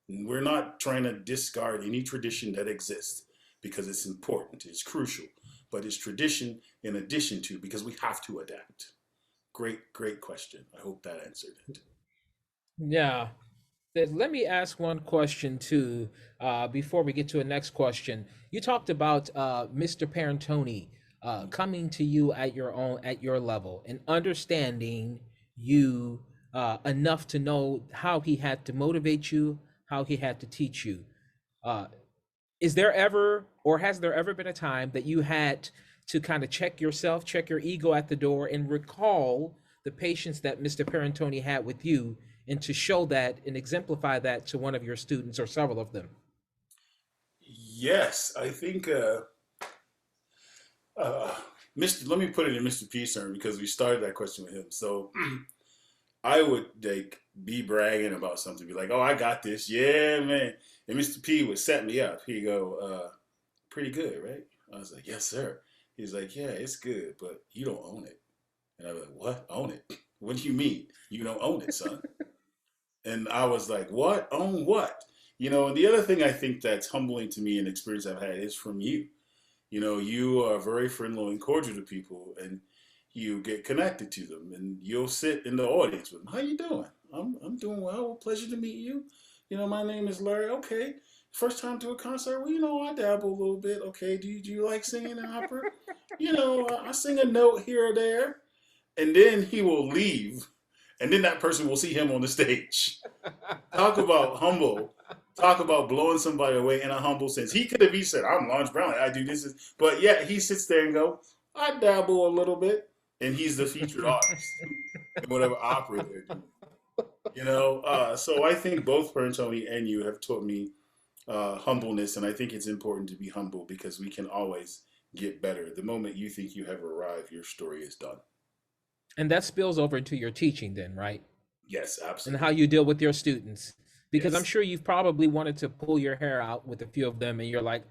We're not trying to discard any tradition that exists because it's important, it's crucial, but it's tradition in addition to because we have to adapt. Great question. I hope that answered it. Yeah. Let me ask one question too, before we get to a next question. You talked about Mr. Parentoni coming to you at your level and understanding you enough to know how he had to motivate you, how he had to teach you. is there ever, or has there ever been a time that you had to kind of check yourself, check your ego at the door, and recall the patience that Mr. Perantoni had with you, and to show that and exemplify that to one of your students or several of them? Yes, I think, let me put it in Mr. P's term because we started that question with him. So I would like be bragging about something, be like, "Oh, I got this, yeah, man." And Mr. P would set me up. He'd go, "Pretty good, right?" I was like, "Yes, sir." He's like, "Yeah, it's good, but you don't own it." And I was like, "What? Own it? What do you mean? You don't own it, son?" And I was like, "What? Own what?" And the other thing I think that's humbling to me and experience I've had is from you. You are very friendly and cordial to people, and you get connected to them, and you'll sit in the audience with them. "How you doing?" I'm doing well. Pleasure to meet you. My name is Larry. Okay. First time to a concert? Well, I dabble a little bit. Okay. Do you like singing an opera? I sing a note here or there. And then he will leave, and then that person will see him on the stage. Talk about humble. Talk about blowing somebody away in a humble sense. He could have said, "I'm Lawrence Brownlee. I do this." But yeah, he sits there and go, "I dabble a little bit." And he's the featured artist in whatever opera they're doing. So I think both Perantoni and you have taught me humbleness, and I think it's important to be humble because we can always get better. The moment you think you have arrived, your story is done. And that spills over into your teaching then, right? Yes, absolutely. And how you deal with your students. Because Yes. I'm sure you've probably wanted to pull your hair out with a few of them, and you're like,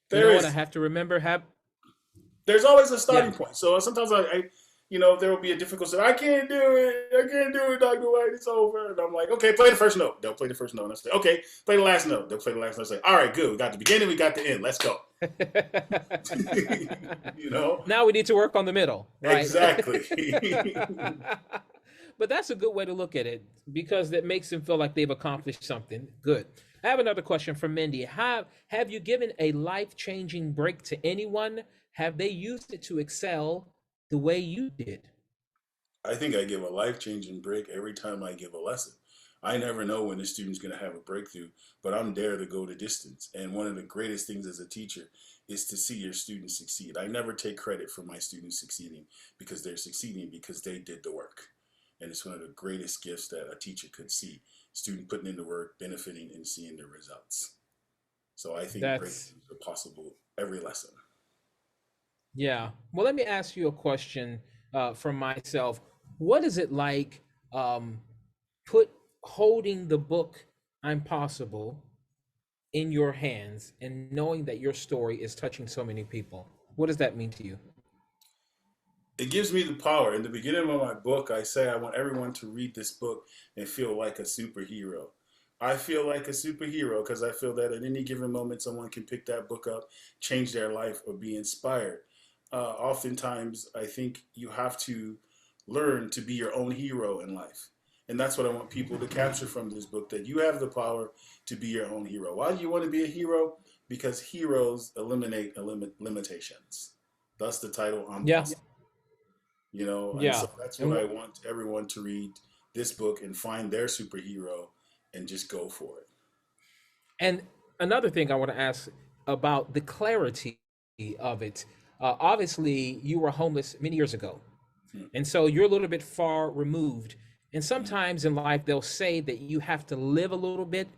There what is. I have to remember? There's always a starting point. So sometimes I there will be a difficult step. "I can't do it. I can't do it, Dr. White. It's over." And I'm like, "Okay, play the first note." They'll play the first note. And I say, "Okay, play the last note." They'll play the last note. I say, "All right, good. We got the beginning. We got the end. Let's go." Now we need to work on the middle. Right? Exactly. But that's a good way to look at it, because that makes them feel like they've accomplished something good. I have another question from Mindy. Have you given a life-changing break to anyone? Have they used it to excel the way you did? I think I give a life-changing break every time I give a lesson. I never know when the student's going to have a breakthrough, but I'm there to go the distance. And one of the greatest things as a teacher is to see your students succeed. I never take credit for my students succeeding because they're succeeding because they did the work. And it's one of the greatest gifts that a teacher could see. Student putting in the work, benefiting, and seeing the results. So I think breakthroughs are possible every lesson. Yeah. Well, let me ask you a question from myself. What is it like holding the book "I'm Possible" in your hands and knowing that your story is touching so many people? What does that mean to you? It gives me the power. In the beginning of my book, I say I want everyone to read this book and feel like a superhero. I feel like a superhero because I feel that at any given moment, someone can pick that book up, change their life, or be inspired. Oftentimes, I think you have to learn to be your own hero in life. And that's what I want people to capture from this book, that you have the power to be your own hero. Why do you want to be a hero? Because heroes eliminate limitations. Thus the title, "I'm Possible." And so that's what I want everyone to read this book and find their superhero and just go for it. And another thing I want to ask about the clarity of it. Obviously, you were homeless many years ago. And so you're a little bit far removed. And sometimes in life, they'll say that you have to live a little bit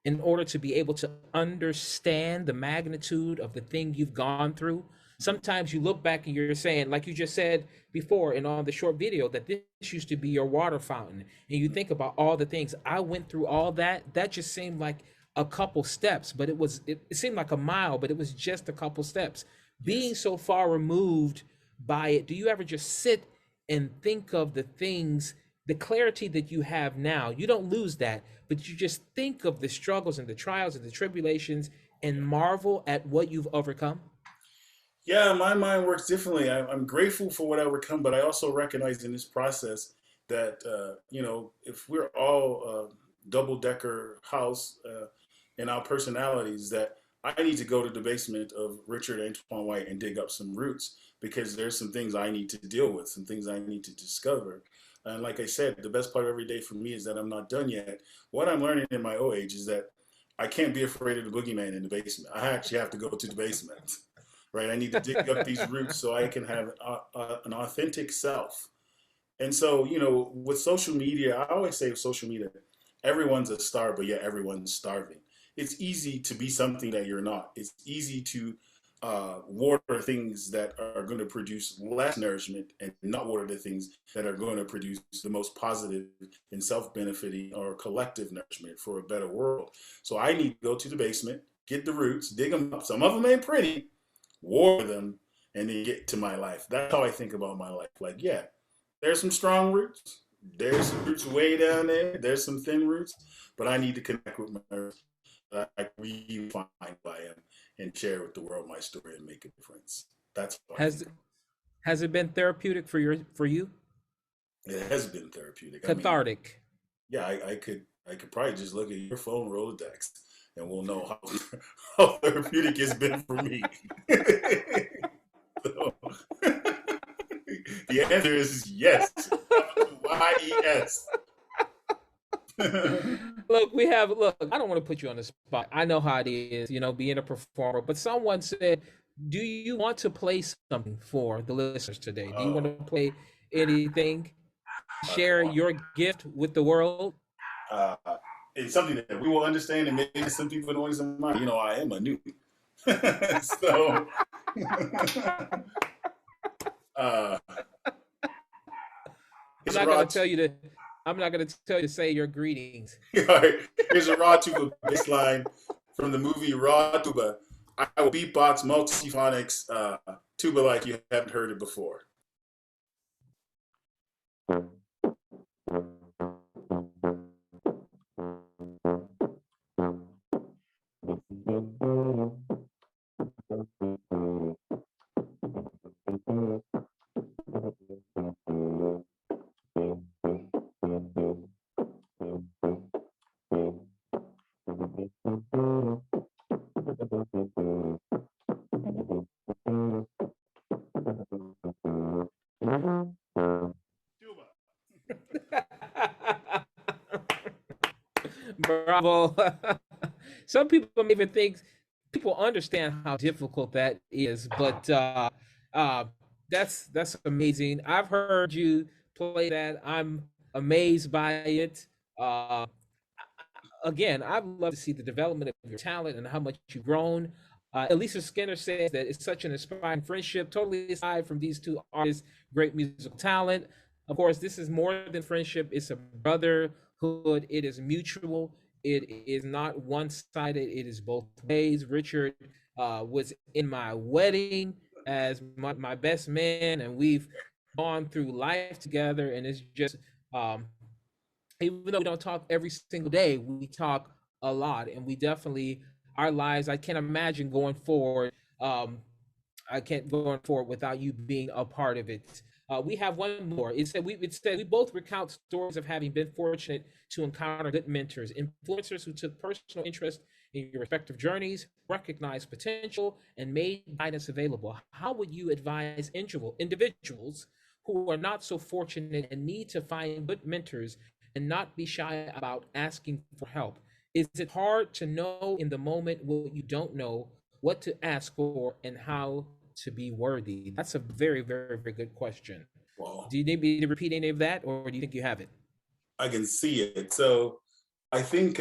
in order to be able to understand the magnitude of the thing you've gone through. Sometimes you look back and you're saying, like you just said before and on the short video, that this used to be your water fountain. And you think about all the things I went through, all that just seemed like a couple steps, but it seemed like a mile, but it was just a couple steps. Being so far removed by it, do you ever just sit and think of the things, the clarity that you have now? You don't lose that, but you just think of the struggles and the trials and the tribulations and marvel at what you've overcome? Yeah, my mind works differently. I'm grateful for what I overcome, but I also recognize in this process that, if we're all a double-decker house in our personalities, that I need to go to the basement of Richard Antoine White and dig up some roots, because there's some things I need to deal with, some things I need to discover. And like I said, the best part of every day for me is that I'm not done yet. What I'm learning in my old age is that I can't be afraid of the boogeyman in the basement. I actually have to go to the basement, right? I need to dig up these roots so I can have an authentic self. And so, you know, with social media, I always say with social media, everyone's a star, but yet everyone's starving. It's easy to be something that you're not. It's easy to water things that are going to produce less nourishment and not water the things that are going to produce the most positive and self-benefiting or collective nourishment for a better world. So I need to go to the basement, get the roots, dig them up. Some of them ain't pretty, water them, and then get to my life. That's how I think about my life. Like, yeah, there's some strong roots. There's some roots way down there. There's some thin roots, but I need to connect with my roots. I really find who I am and share with the world my story and make a difference. That's what Has it been therapeutic for you? It has been therapeutic. Cathartic. I mean, yeah, I could probably just look at your phone Rolodex and we'll know how therapeutic it's been for me. So, the answer is yes. YES. Look, I don't want to put you on the spot. I know how it is, you know, being a performer, but someone said, do you want to play something for the listeners today? Do you want to play anything? Share your gift with the world? It's something that we will understand, and maybe some people don't understand. You know, I am a newbie. So, I'm not going to tell you to say your greetings. All right. Here's a raw tuba bass line from the movie R.A.W. I will beatbox multiphonics tuba like you haven't heard it before. Bravo. Some people may even think people understand how difficult that is, but that's amazing. I've heard you play that. I'm amazed by it. Again, I'd love to see the development of your talent and how much you've grown. Elisa Skinner says that it's such an inspiring friendship, totally aside from these two artists' great musical talent. Of course, this is more than friendship. It's a brotherhood. It is mutual. It is not one-sided. It is both ways. Richard was in my wedding as my best man, and we've gone through life together. And it's just, even though we don't talk every single day, we talk a lot, and we definitely, our lives, I can't imagine going forward. I can't go on forward without you being a part of it. We have one more. It said we both recount stories of having been fortunate to encounter good mentors, influencers who took personal interest in your respective journeys, recognized potential, and made guidance available. How would you advise individuals who are not so fortunate and need to find good mentors and not be shy about asking for help? Is it hard to know in the moment what you don't know, what to ask for, and how to be worthy? That's a very, very, very good question. Wow. Do you need me to repeat any of that, or do you think you have it? I can see it. So I think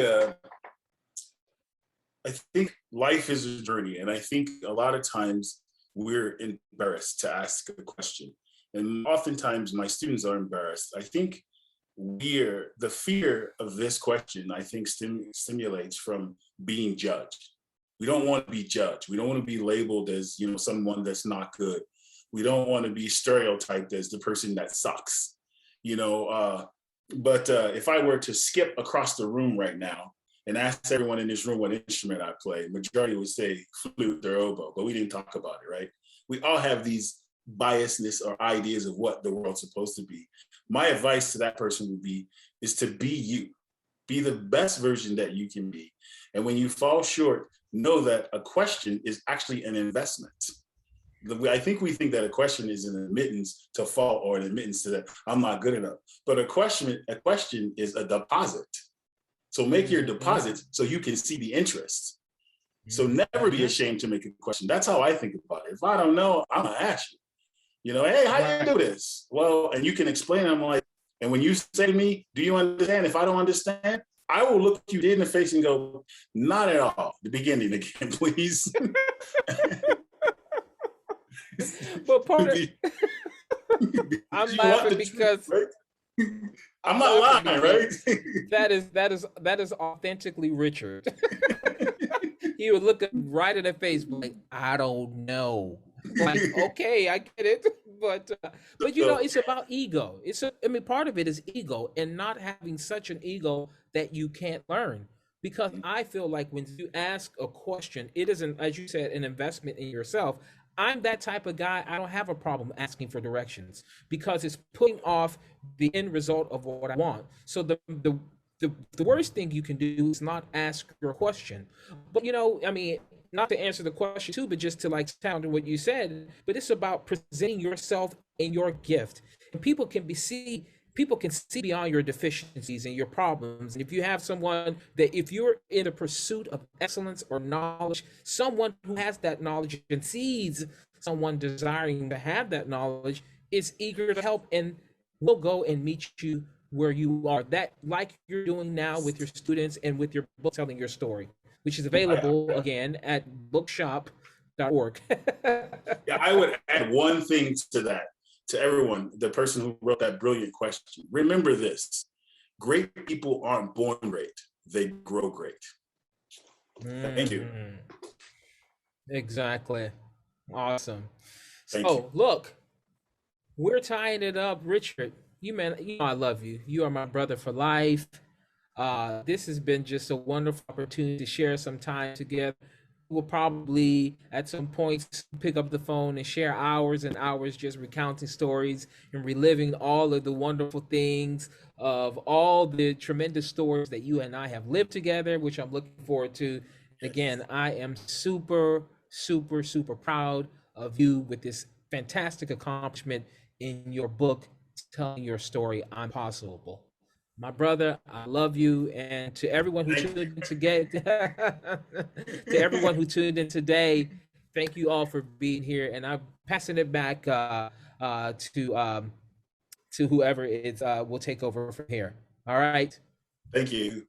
life is a journey, and I think a lot of times we're embarrassed to ask a question, and oftentimes my students are embarrassed. I think the fear of this question, I think, stimulates from being judged. We don't want to be judged. We don't want to be labeled as, you know, someone that's not good. We don't want to be stereotyped as the person that sucks, you know. But if I were to skip across the room right now and ask everyone in this room what instrument I play, majority would say flute or oboe, but we didn't talk about it, right? We all have these biasness or ideas of what the world's supposed to be. My advice to that person would be, is to be you. Be the best version that you can be. And when you fall short, know that a question is actually an investment. I think we think that a question is an admittance to fall or an admittance to that I'm not good enough. But a question is a deposit. So make your deposits so you can see the interest. So never be ashamed to make a question. That's how I think about it. If I don't know, I'm gonna ask you. You know, hey, how do you do this? Well, and you can explain. I'm like, and when you say to me, do you understand? If I don't understand, I will look you dead in the face and go, not at all. The beginning again, please. But part of I'm laughing because right? I'm not lying, right? that is authentically Richard. He would look right in the face, like, I don't know. Like, okay, I get it, but you know, it's about ego. I mean, part of it is ego, and not having such an ego that you can't learn. Because I feel like when you ask a question, it isn't, as you said, an investment in yourself. I'm that type of guy. I don't have a problem asking for directions because it's putting off the end result of what I want. So the worst thing you can do is not ask your question. But you know, I mean, not to answer the question too, but just to like sound what you said, but it's about presenting yourself and your gift. And people can see beyond your deficiencies and your problems. And if you have someone that, if you're in the pursuit of excellence or knowledge, someone who has that knowledge and sees someone desiring to have that knowledge is eager to help and will go and meet you where you are. That, like you're doing now with your students and with your book, telling your story, which is available again at bookshop.org. Yeah, I would add one thing to that. To everyone, the person who wrote that brilliant question, remember this: great people aren't born great, they grow great. Thank you. Exactly. Awesome. Thank so you. Look, we're tying it up. Richard, you know I love you. You are my brother for life. This has been just a wonderful opportunity to share some time together. We'll probably at some point pick up the phone and share hours and hours just recounting stories and reliving all of the wonderful things of all the tremendous stories that you and I have lived together, which I'm looking forward to. Again, I am super, super, super proud of you with this fantastic accomplishment in your book, telling your story, I'm Possible. My brother, I love you, and to everyone who tuned in to everyone who tuned in today, thank you all for being here. And I'm passing it back to whoever is will take over from here. All right. Thank you.